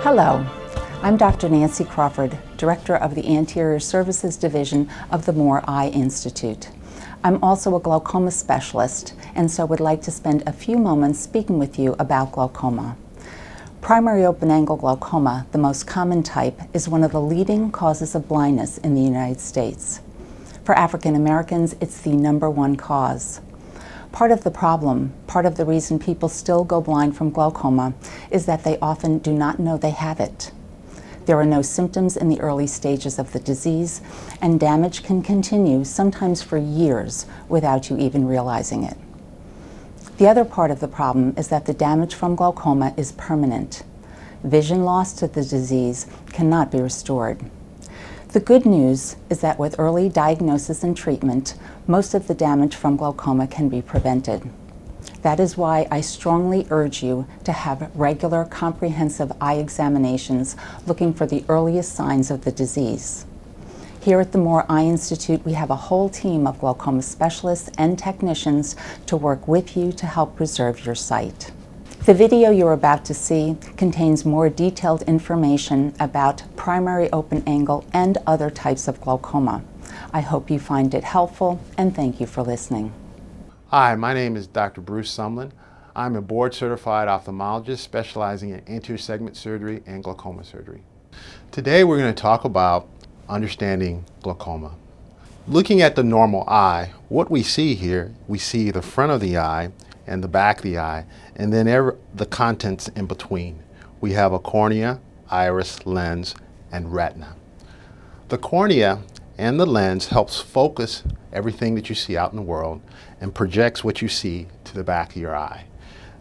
Hello, I'm Dr. Nancy Crawford, Director of the Anterior Services Division of the Moore Eye Institute. I'm also a glaucoma specialist, and so would like to spend a few moments speaking with you about glaucoma. Primary open-angle glaucoma, the most common type, is one of the leading causes of blindness in the United States. For African Americans, it's the #1 cause. Part of the problem, part of the reason people still go blind from glaucoma, is that they often do not know they have it. There are no symptoms in the early stages of the disease, and damage can continue, sometimes for years, without you even realizing it. The other part of the problem is that the damage from glaucoma is permanent. Vision loss to the disease cannot be restored. The good news is that with early diagnosis and treatment, most of the damage from glaucoma can be prevented. That is why I strongly urge you to have regular comprehensive eye examinations looking for the earliest signs of the disease. Here at the Moore Eye Institute, we have a whole team of glaucoma specialists and technicians to work with you to help preserve your sight. The video you're about to see contains more detailed information about primary open-angle and other types of glaucoma. I hope you find it helpful, and thank you for listening. Hi, my name is Dr. Bruce Sumlin. I'm a board-certified ophthalmologist specializing in anterior segment surgery and glaucoma surgery. Today we're going to talk about understanding glaucoma. Looking at the normal eye, what we see here, we see the front of the eye and the back of the eye, and then the contents in between. We have a cornea, iris, lens, and retina. The cornea and the lens helps focus everything that you see out in the world and projects what you see to the back of your eye.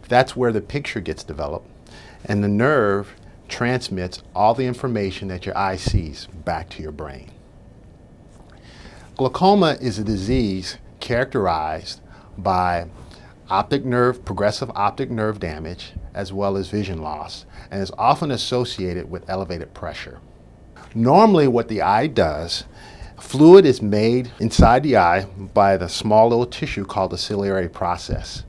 That's where the picture gets developed, and the nerve transmits all the information that your eye sees back to your brain. Glaucoma is a disease characterized by progressive optic nerve damage, as well as vision loss, and is often associated with elevated pressure. Normally what the eye does, fluid is made inside the eye by the small little tissue called the ciliary process.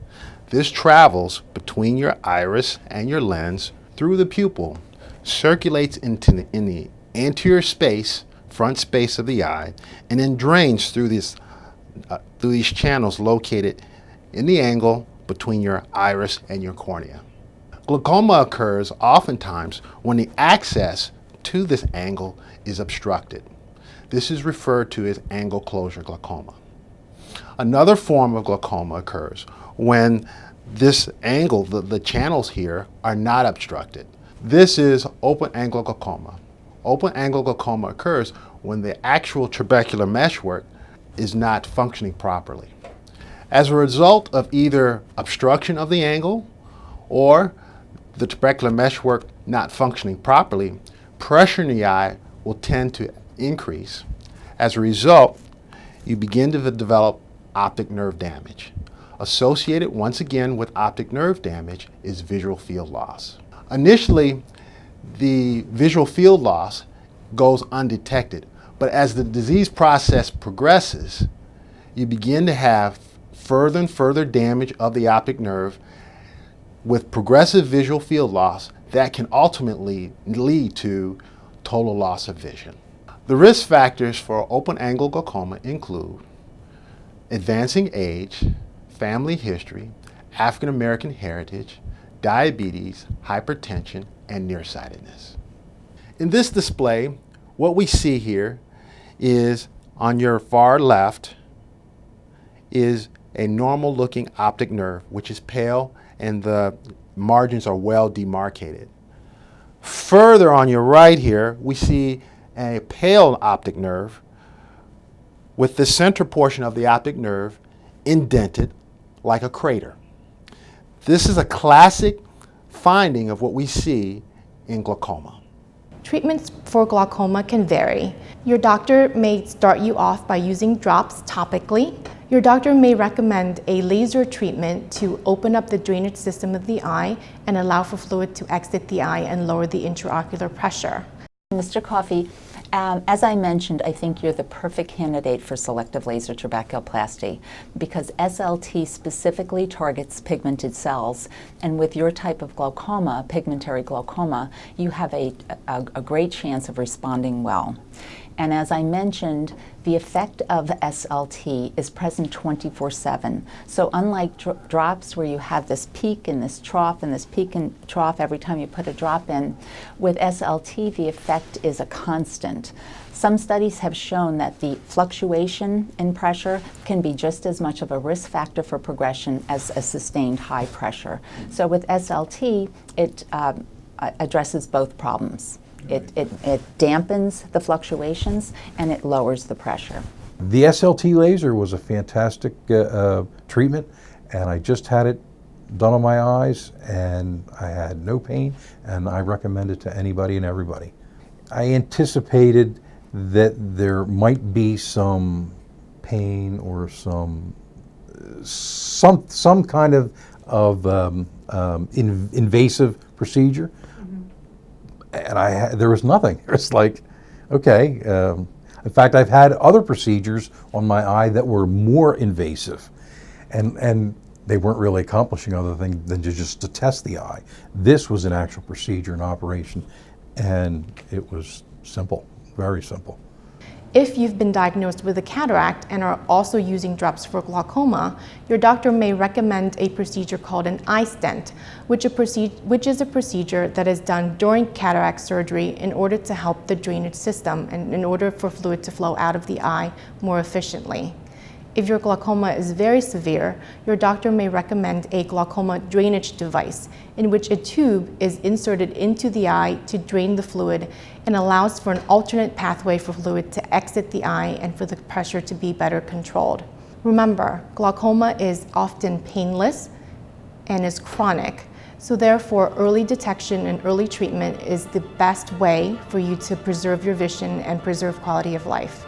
This travels between your iris and your lens through the pupil, circulates in the anterior space, front space of the eye, and then drains through these channels located in the angle between your iris and your cornea. Glaucoma occurs oftentimes when the access to this angle is obstructed. This is referred to as angle closure glaucoma. Another form of glaucoma occurs when this angle, the channels here, are not obstructed. This is open angle glaucoma. Open angle glaucoma occurs when the actual trabecular meshwork is not functioning properly. As a result of either obstruction of the angle or the trabecular meshwork not functioning properly, pressure in the eye will tend to increase. As a result, you begin to develop optic nerve damage. Associated once again with optic nerve damage is visual field loss. Initially, the visual field loss goes undetected, but as the disease process progresses, you begin to have further and further damage of the optic nerve with progressive visual field loss that can ultimately lead to total loss of vision. The risk factors for open angle glaucoma include advancing age, family history, African American heritage, diabetes, hypertension, and nearsightedness. In this display, what we see here is on your far left is a normal looking optic nerve, which is pale and the margins are well demarcated. Further on your right here, we see a pale optic nerve with the center portion of the optic nerve indented like a crater. This is a classic finding of what we see in glaucoma. Treatments for glaucoma can vary. Your doctor may start you off by using drops topically. Your doctor may recommend a laser treatment to open up the drainage system of the eye and allow for fluid to exit the eye and lower the intraocular pressure. Mr. Coffey, As I mentioned, I think you're the perfect candidate for selective laser trabeculoplasty because SLT specifically targets pigmented cells, and with your type of glaucoma, pigmentary glaucoma, you have a great chance of responding well. And as I mentioned, the effect of SLT is present 24/7. So unlike drops where you have this peak and this trough and this peak and trough every time you put a drop in, with SLT the effect is a constant. Some studies have shown that the fluctuation in pressure can be just as much of a risk factor for progression as a sustained high pressure. So with SLT, it addresses both problems. It dampens the fluctuations and it lowers the pressure. The SLT laser was a fantastic treatment, and I just had it done on my eyes and I had no pain, and I recommend it to anybody and everybody. I anticipated that there might be some pain or some kind of invasive procedure. And there was nothing. It's like, okay. In fact, I've had other procedures on my eye that were more invasive, and they weren't really accomplishing other thing than just to test the eye. This was an actual procedure, an operation, and it was simple, very simple. If you've been diagnosed with a cataract and are also using drops for glaucoma, your doctor may recommend a procedure called an eye stent, which is a procedure that is done during cataract surgery in order to help the drainage system and in order for fluid to flow out of the eye more efficiently. If your glaucoma is very severe, your doctor may recommend a glaucoma drainage device in which a tube is inserted into the eye to drain the fluid and allows for an alternate pathway for fluid to exit the eye and for the pressure to be better controlled. Remember, glaucoma is often painless and is chronic, so therefore early detection and early treatment is the best way for you to preserve your vision and preserve quality of life.